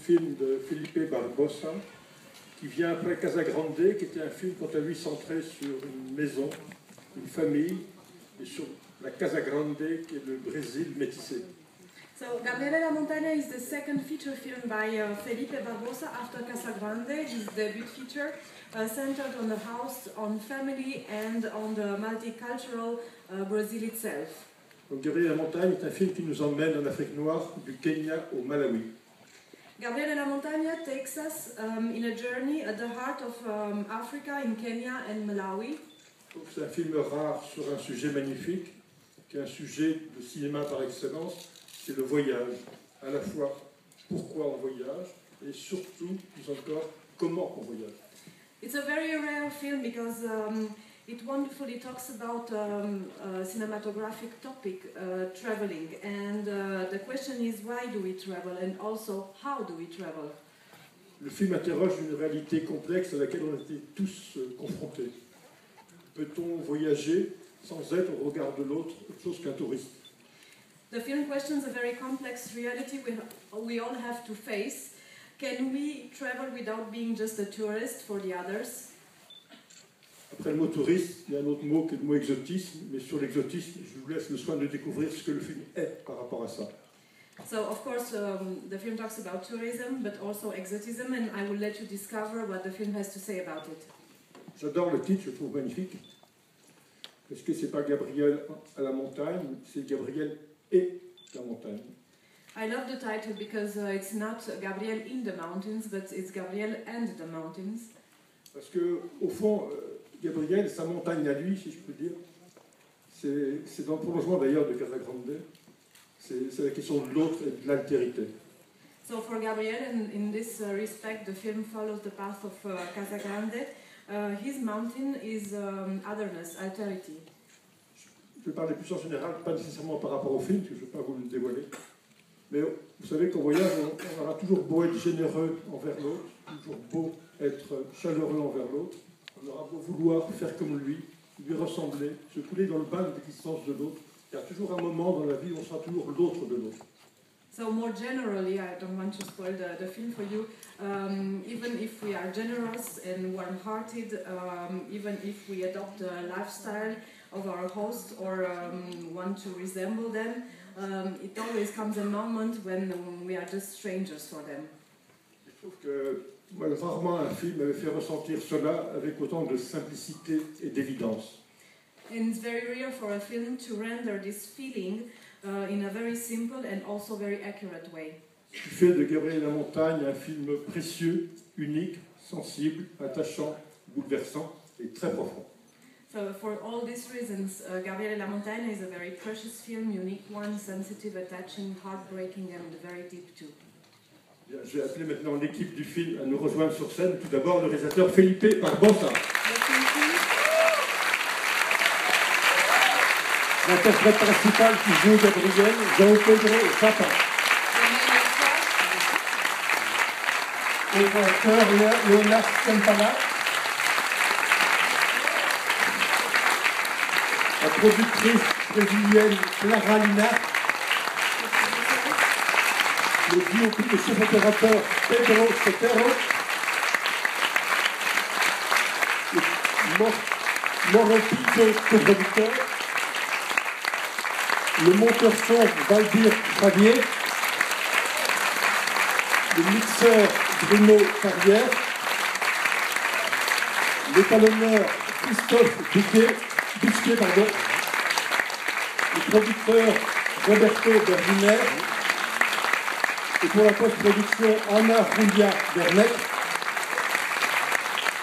film de Felipe Barbosa, qui vient après Casagrande, qui était un film, quant à lui, centré sur une maison, une famille, et sur la Casagrande, qui est le Brésil métissé. So, Gabriele La Montagna is the second feature film by Felipe Barbosa after Casagrande, his debut feature, centered on the house, on family, and on the multicultural Brazil itself. Donc, Gabriele La Montagne est un film qui nous emmène en Afrique noire, du Kenya au Malawi. Gabriele La Montagna takes us in a journey at the heart of Africa, in Kenya and Malawi. C'est un film rare sur un sujet magnifique, qui est un sujet de cinéma par excellence, c'est le voyage. À la fois pourquoi on voyage et surtout, plus encore, comment on voyage. It's a very rare film because it wonderfully talks about a cinematographic topic, traveling. And the question is, why do we travel? And also, how do we travel? Le film interroge une réalité complexe à laquelle on a été tous confrontés. Peut-on voyager sans être au regard de l'autre, autre chose qu'un touriste? The film questions a very complex reality we all have to face. Can we travel without being just a tourist for the others? Après le mot touriste, il y a un autre mot qui est le mot exotisme, mais sur l'exotisme, je vous laisse le soin de découvrir ce que le film est par rapport à ça. So, of course, the film talks about tourism, but also exotism, and I will let you discover what the film has to say about it. J'adore le titre, je le trouve magnifique. Parce que c'est pas Gabriel à la montagne, c'est Gabriel et la montagne. I love the title because it's not Gabriel in the mountains, but it's Gabriel and the mountains. Parce que, au fond, Gabriel, sa montagne à lui, si je peux dire, c'est dans le prolongement d'ailleurs de Casagrande, c'est la question de l'autre et de l'altérité. So for Gabriel, in this respect, the film follows the path of Casagrande. His mountain is otherness, alterity. Je vais parler plus en général, pas nécessairement par rapport au film, parce que je ne vais pas vous le dévoiler. Mais vous savez qu'en voyage, on aura toujours beau être généreux envers l'autre, toujours beau être chaleureux envers l'autre, on aura beau vouloir faire comme lui ressembler, se couler dans le bain de l'existence de l'autre. Il y a toujours un moment dans la vie où on sera toujours l'autre de l'autre. So more generally, I don't want to spoil the film for you, even if we are generous and warm-hearted, even if we adopt the lifestyle of our host or want to resemble them, it always comes a moment when we are just strangers for them. Je trouve que moi, rarement un film m'avait fait ressentir cela avec autant de simplicité et d'évidence. And it's very rare for a film to render this feeling in a very simple and also very accurate way. Ce qui fait de Gabriel La Montagne un film précieux, unique, sensible, attachant, bouleversant et très profond. So for all these reasons, Gabriele La Montagna is a very precious film, unique one, sensitive, attaching, heartbreaking and very deep too. Bien, je vais appeler maintenant l'équipe du film à nous rejoindre sur scène. Tout d'abord, le réalisateur Felipe Barbosa. L'interprète principal qui joue Gabriel, João Pedro Zappa. Et l'acteur Leonard Santana. La productrice brésilienne Clara Lina. Le duo de chef opérateur Pedro Sotero. Mauro Pinto, co-producteur. Le monteur son Valdir Javier, le mixeur Bruno Carrière, l'étalonneur Christophe Busquet, le producteur Roberto Berliner, et pour la post-production Anna Julia Bernet,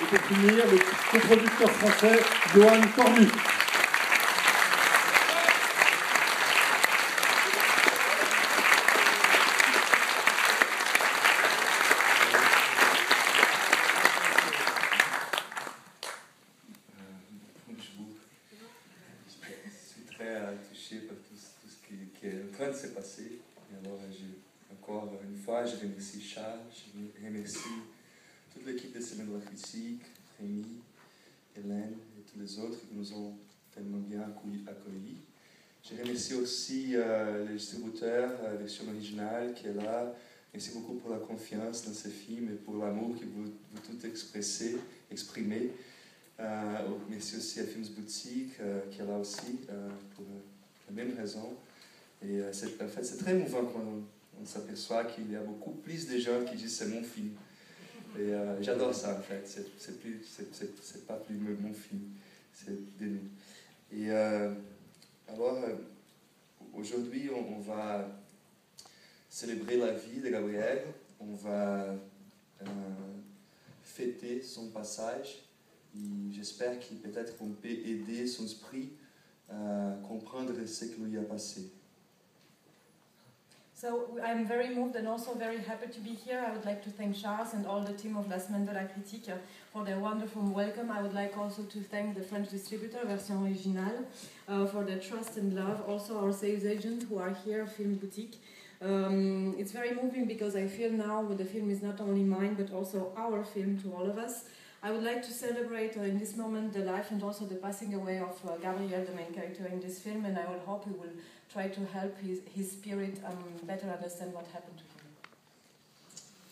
et pour finir le coproducteur français Johan Cornu. Je remercie Charles, je remercie toute l'équipe de cinématographique, Rémi, Hélène et tous les autres qui nous ont tellement bien accueillis. Je remercie aussi le distributeur version originale qui est là, Merci beaucoup pour la confiance dans ce film et pour l'amour que vous tout exprimer. Merci aussi à Films Boutique qui est là aussi pour la même raison. Et en fait, c'est très émouvant quand on s'aperçoit qu'il y a beaucoup plus de gens qui disent c'est mon film. Et j'adore ça en fait. C'est pas plus mon film, c'est de nous. Et alors aujourd'hui, on va célébrer la vie de Gabriel. On va fêter son passage. Et j'espère que peut-être on peut aider son esprit à comprendre ce qui lui a passé. So I'm very moved and also very happy to be here. I would like to thank Charles and all the team of La Semaine de la Critique for their wonderful welcome. I would like also to thank the French distributor, Version Originale, for their trust and love. Also our sales agents who are here, Film Boutique. It's very moving because I feel now the film is not only mine but also our film to all of us. I would like to celebrate in this moment the life and also the passing away of Gabriel, the main character in this film, and I will hope he will try to help his spirit better understand what happened to him.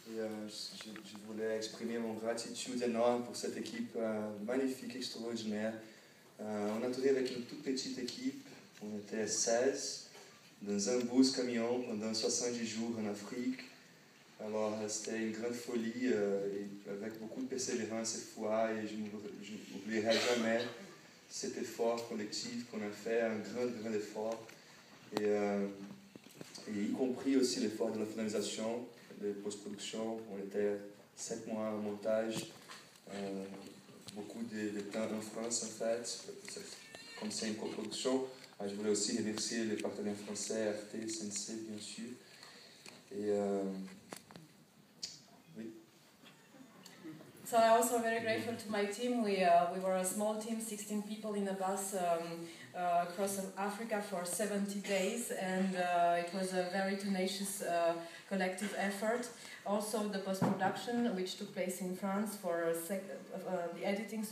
Et, je voulais exprimer mon gratitude énorme pour cette équipe magnifique, extraordinaire. On a tourné avec une toute petite équipe, on était 16, dans un bus camion pendant 70 jours en Afrique. Alors c'était une grande folie, et avec beaucoup de persévérance et foi, et je n'oublierai jamais cet effort collectif qu'on a fait, un grand effort, et y compris aussi l'effort de la finalisation, de post-production. On était 7 mois en montage, beaucoup de temps en France en fait, comme c'est une coproduction. Je voulais aussi remercier les partenaires français, Arte, Sensei bien sûr, et oui. So I'm also very grateful to my team. We were a small team, 16 people in a bus across Africa for 70 days, and it was a very tenacious collective effort. Also the post-production, which took place in France for the editing,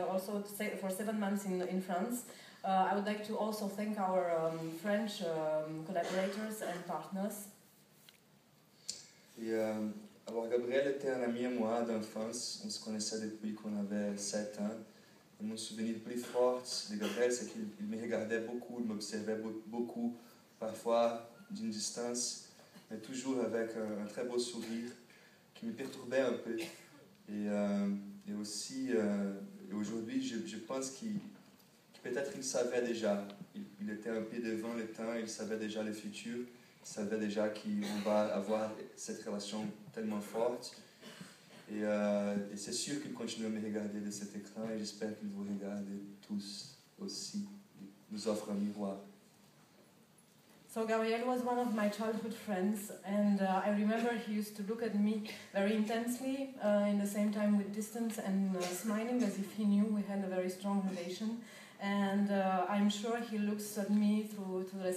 also for 7 months in France. I would like to also thank our French collaborators and partners. Et, alors Gabriel était un ami à moi d'enfance, on se connaissait depuis qu'on avait 7 ans. Et mon souvenir le plus fort de Gabriel, c'est qu'il me regardait beaucoup, il m'observait beaucoup, parfois d'une distance, mais toujours avec un très beau sourire qui me perturbait un peu. Et aussi, aujourd'hui, je pense qu'il peut-être il savait déjà, il était un peu devant le temps, il savait déjà le futur, il savait déjà qu'on va avoir cette relation tellement forte. Et c'est sûr qu'il continue à me regarder de cet écran et j'espère qu'il vous regarde tous aussi, il nous offre un miroir. So Gabriel was one of my childhood friends, and I remember he used to look at me very intensely, in the same time with distance and smiling as if he knew we had a very strong relation. And I'm sure he looks at me through the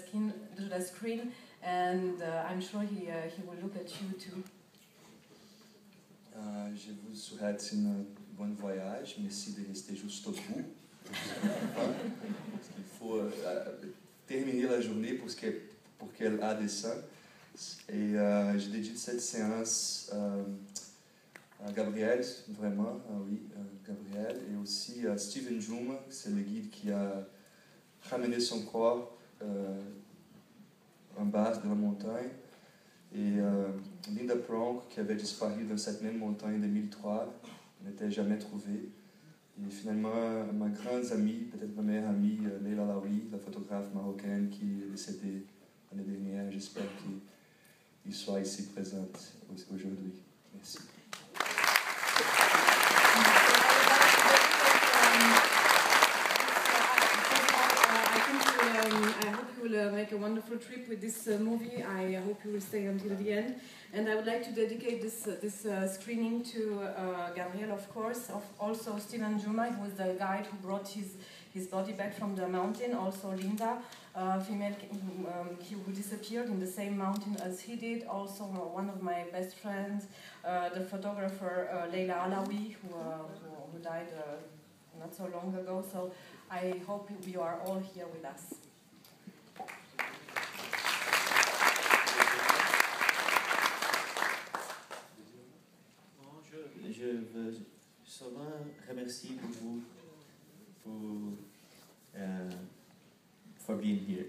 screen, and I'm sure he will look at you too. Je vous souhaite un bon voyage, merci de rester juste au bout. Parce qu'il faut terminer la journée pour qu'elle a des sens. Et je dédie cette séance à Gabriel, vraiment, oui, Gabriel, et aussi à Steven Juma, c'est le guide qui a ramené son corps en bas de la montagne, et Linda Pronk, qui avait disparu dans cette même montagne en 2003, n'était jamais trouvée. Et finalement, ma grande amie, peut-être ma meilleure amie, Leila Alaoui, la photographe marocaine qui est décédée l'année dernière, j'espère qu'il soit ici présent aujourd'hui. Merci. I hope you will make a wonderful trip with this movie. I hope you will stay until the end. And I would like to dedicate this screening to Gabriel, of course, also Steven Juma, who was the guide who brought his body back from the mountain, also Linda, female who disappeared in the same mountain as he did, also one of my best friends, the photographer Leila Alaoui, who died not so long ago. So I hope you are all here with us. for being here.